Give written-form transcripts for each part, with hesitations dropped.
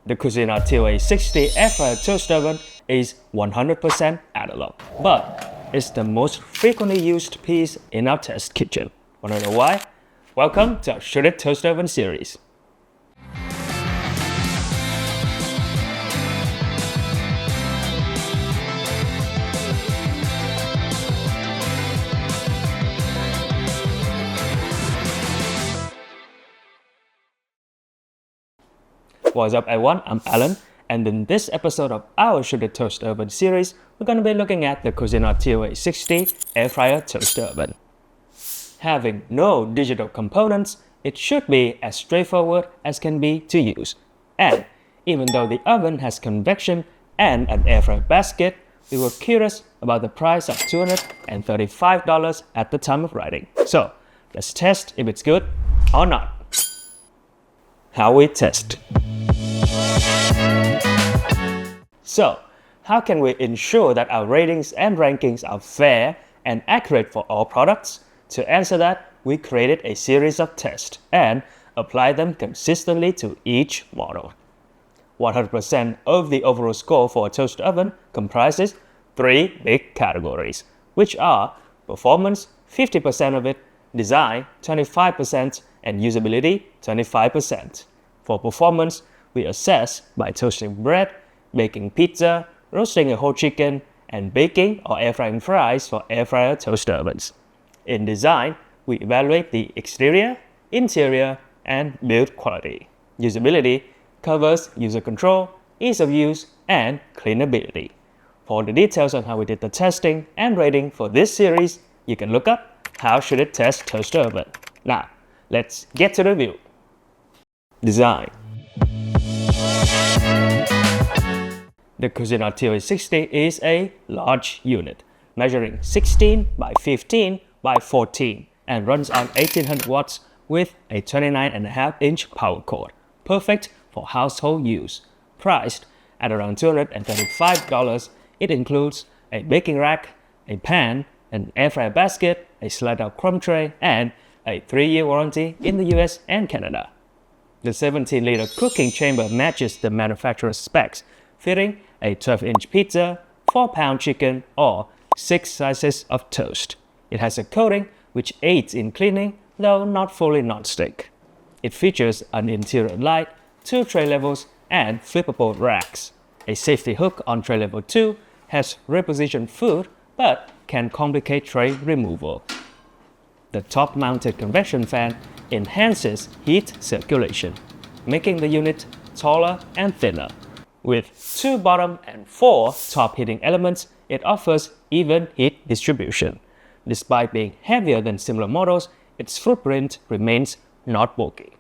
The Cuisinart TOA-60 air fryer toaster oven is 100% analog, but it's the most frequently used piece in our test kitchen. Want to know why? Welcome to our Shouldit Toaster Oven Series. What's up everyone, I'm Alan, and in this episode of our Shouldit Toaster Oven series, we're going to be looking at the Cuisinart TOA-60 air fryer toaster oven. Having no digital components, it should be as straightforward as can be to use. And even though the oven has convection and an air fryer basket, we were curious about the price of $235 at the time of writing. So let's test if it's good or not. How we test. So, how can we ensure that our ratings and rankings are fair and accurate for all products? To answer that, we created a series of tests and applied them consistently to each model. 100% of the overall score for a toaster oven comprises three big categories, which are performance, 50% of it, design, 25%, and usability, 25%. For performance, we assess by toasting bread, baking pizza, roasting a whole chicken, and baking or air frying fries for air fryer toaster ovens. In design, we evaluate the exterior, interior, and build quality. Usability covers user control, ease of use, and cleanability. For the details on how we did the testing and rating for this series, you can look up How Should It Test Toaster Oven. Now, let's get to the review. Design. The Cuisinart TOA-60 is a large unit, measuring 16 by 15 by 14 and runs on 1800 watts with a 29.5-inch power cord, perfect for household use. Priced at around $235, it includes a baking rack, a pan, an air fryer basket, a slide-out crumb tray, and a 3-year warranty in the US and Canada. The 17-liter cooking chamber matches the manufacturer's specs, fitting a 12-inch pizza, 4-pound chicken, or 6 slices of toast. It has a coating which aids in cleaning, though not fully non-stick. It features an interior light, 2 tray levels, and flippable racks. A safety hook on tray level 2 has repositioned food, but can complicate tray removal. The top-mounted convection fan enhances heat circulation, making the unit taller and thinner. With 2 bottom and 4 top heating elements, it offers even heat distribution. Despite being heavier than similar models, its footprint remains not bulky.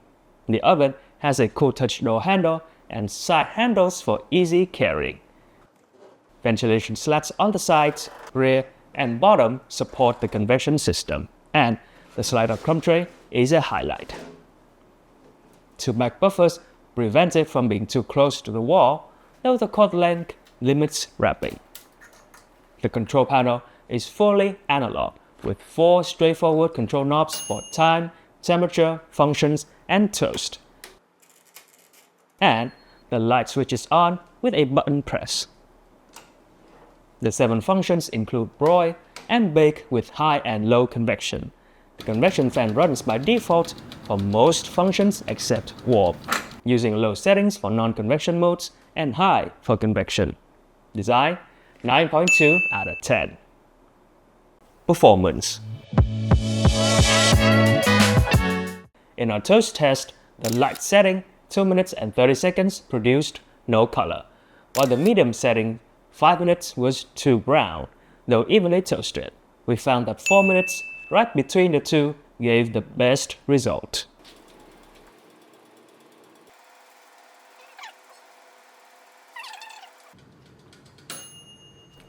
The oven has a cool touch door handle and side handles for easy carrying. Ventilation slats on the sides, rear, and bottom support the convection system, and the slide-out crumb tray is a highlight. 2 back buffers prevent it from being too close to the wall, though the cord length limits wrapping. The control panel is fully analog, with 4 straightforward control knobs for time, temperature, functions, and toast. And the light switches on with a button press. The 7 functions include broil and bake with high and low convection. The convection fan runs by default for most functions except warm, using low settings for non-convection modes and high for convection. Design, 9.2 out of 10. Performance. In our toast test, the light setting, 2 minutes and 30 seconds, produced no color, while the medium setting, 5 minutes, was too brown, though evenly toasted. We found that 4 minutes, right between the two, gave the best result.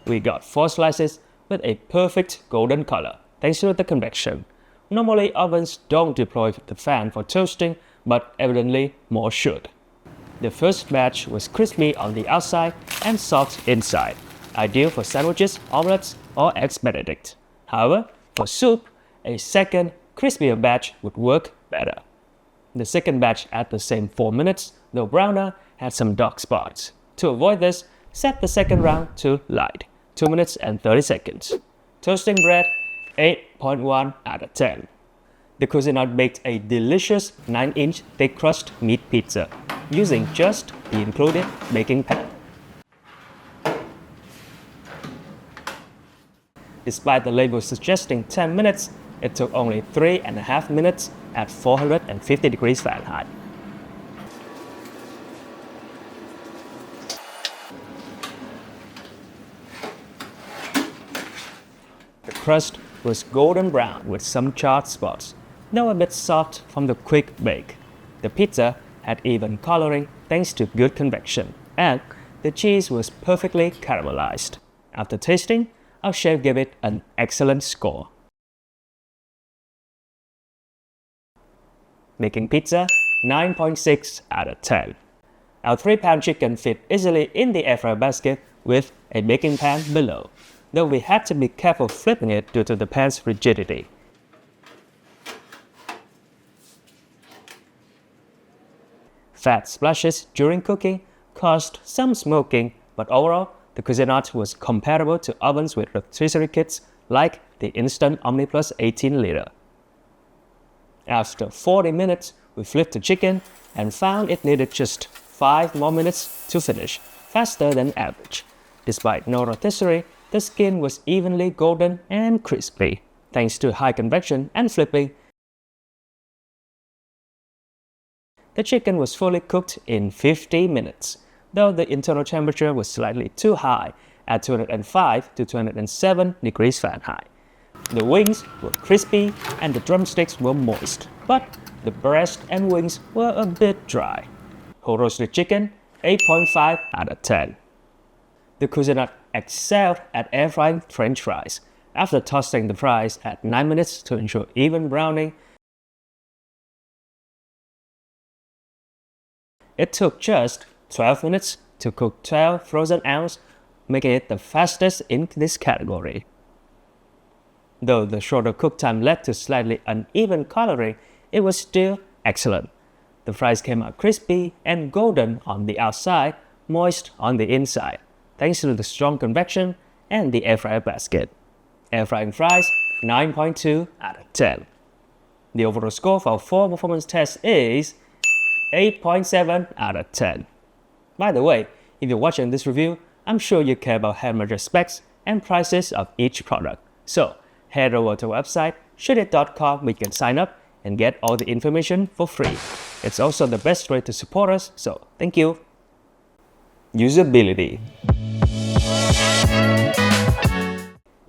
We got 4 slices with a perfect golden color, thanks to the convection. Normally, ovens don't deploy the fan for toasting, but evidently more should. The first batch was crispy on the outside and soft inside, ideal for sandwiches, omelets, or eggs Benedict. However, for soup, a second, crispier batch would work better. The second batch at the same 4 minutes, though browner, had some dark spots. To avoid this, set the second round to light, 2 minutes and 30 seconds. Toasting bread, 8.1 out of 10. The Cuisinart baked a delicious 9-inch thick crust meat pizza using just the included baking pan. Despite the label suggesting 10 minutes, it took only 3.5 minutes at 450 degrees Fahrenheit. The crust was golden brown with some charred spots, though a bit soft from the quick bake. The pizza had even coloring thanks to good convection, and the cheese was perfectly caramelized. After tasting, our chef gave it an excellent score. Making pizza, 9.6 out of 10. Our 3-pound chicken fit easily in the air fryer basket with a baking pan below, though we had to be careful flipping it due to the pan's rigidity. Fat splashes during cooking caused some smoking, but overall, the Cuisinart was comparable to ovens with rotisserie kits like the Instant OmniPlus 18-liter. After 40 minutes, we flipped the chicken and found it needed just 5 more minutes to finish, faster than average. Despite no rotisserie, the skin was evenly golden and crispy. Thanks to high convection and flipping, the chicken was fully cooked in 50 minutes, though the internal temperature was slightly too high at 205 to 207 degrees Fahrenheit. The wings were crispy and the drumsticks were moist, but the breast and wings were a bit dry. Whole roasted chicken, 8.5 out of 10. The Cuisinart excelled at air frying French fries. After toasting the fries at 9 minutes to ensure even browning, it took just 12 minutes to cook 12 frozen owls, making it the fastest in this category. Though the shorter cook time led to slightly uneven coloring, it was still excellent. The fries came out crispy and golden on the outside, moist on the inside, thanks to the strong convection and the air fryer basket. Air frying fries, 9.2 out of 10. The overall score for our 4 performance tests is 8.7 out of 10. By the way, if you're watching this review, I'm sure you care about hand measure specs and prices of each product. So, head over to our website, Shouldit.com, where you can sign up and get all the information for free. It's also the best way to support us, so thank you. Usability.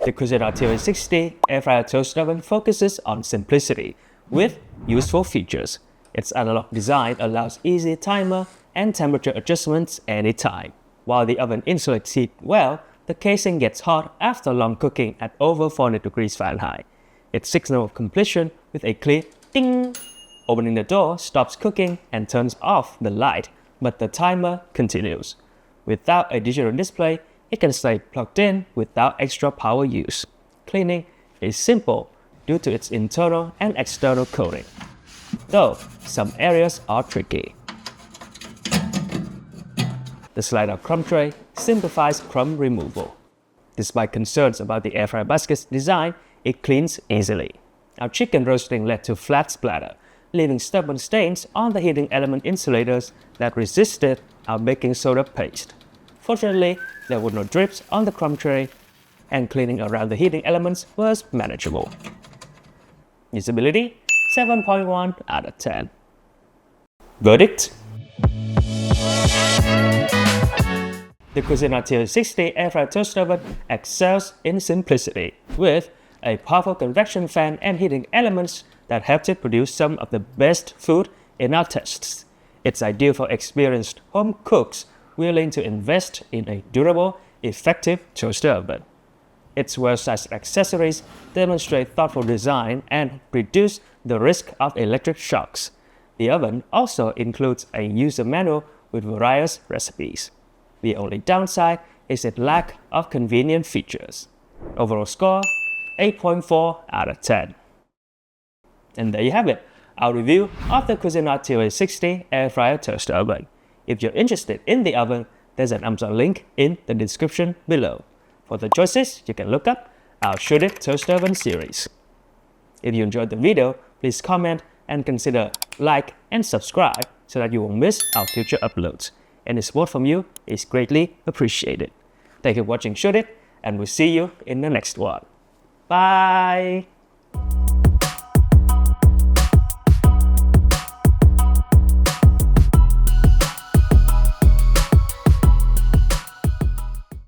The Cuisinart TOA-60 air fryer toaster oven focuses on simplicity with useful features. Its analog design allows easy timer and temperature adjustments anytime. While the oven insulates heat well, the casing gets hot after long cooking at over 400 degrees Fahrenheit. It signals completion with a clear ding. Opening the door stops cooking and turns off the light, but the timer continues. Without a digital display, it can stay plugged in without extra power use. Cleaning is simple due to its internal and external coating, though some areas are tricky. The slide-out crumb tray simplifies crumb removal. Despite concerns about the air fryer basket's design, it cleans easily. Our chicken roasting led to flat splatter, leaving stubborn stains on the heating element insulators that resisted our baking soda paste. Fortunately, there were no drips on the crumb tray, and cleaning around the heating elements was manageable. Usability, 7.1 out of 10. Verdict? The Cuisinart TOA-60 air fryer toaster oven excels in simplicity, with a powerful convection fan and heating elements that helped it produce some of the best food in our tests. It's ideal for experienced home cooks willing to invest in a durable, effective toaster oven. Its well-sized accessories demonstrate thoughtful design and reduce the risk of electric shocks. The oven also includes a user manual with various recipes. The only downside is its lack of convenient features. Overall score, 8.4 out of 10. And there you have it, our review of the Cuisinart TOA-60 air fryer toaster oven. If you're interested in the oven, there's an Amazon link in the description below. For the choices, you can look up our Shouldit Toaster Oven Series. If you enjoyed the video, please comment and consider like and subscribe so that you won't miss our future uploads. Any support from you is greatly appreciated. Thank you for watching Shouldit, and we'll see you in the next one. Bye!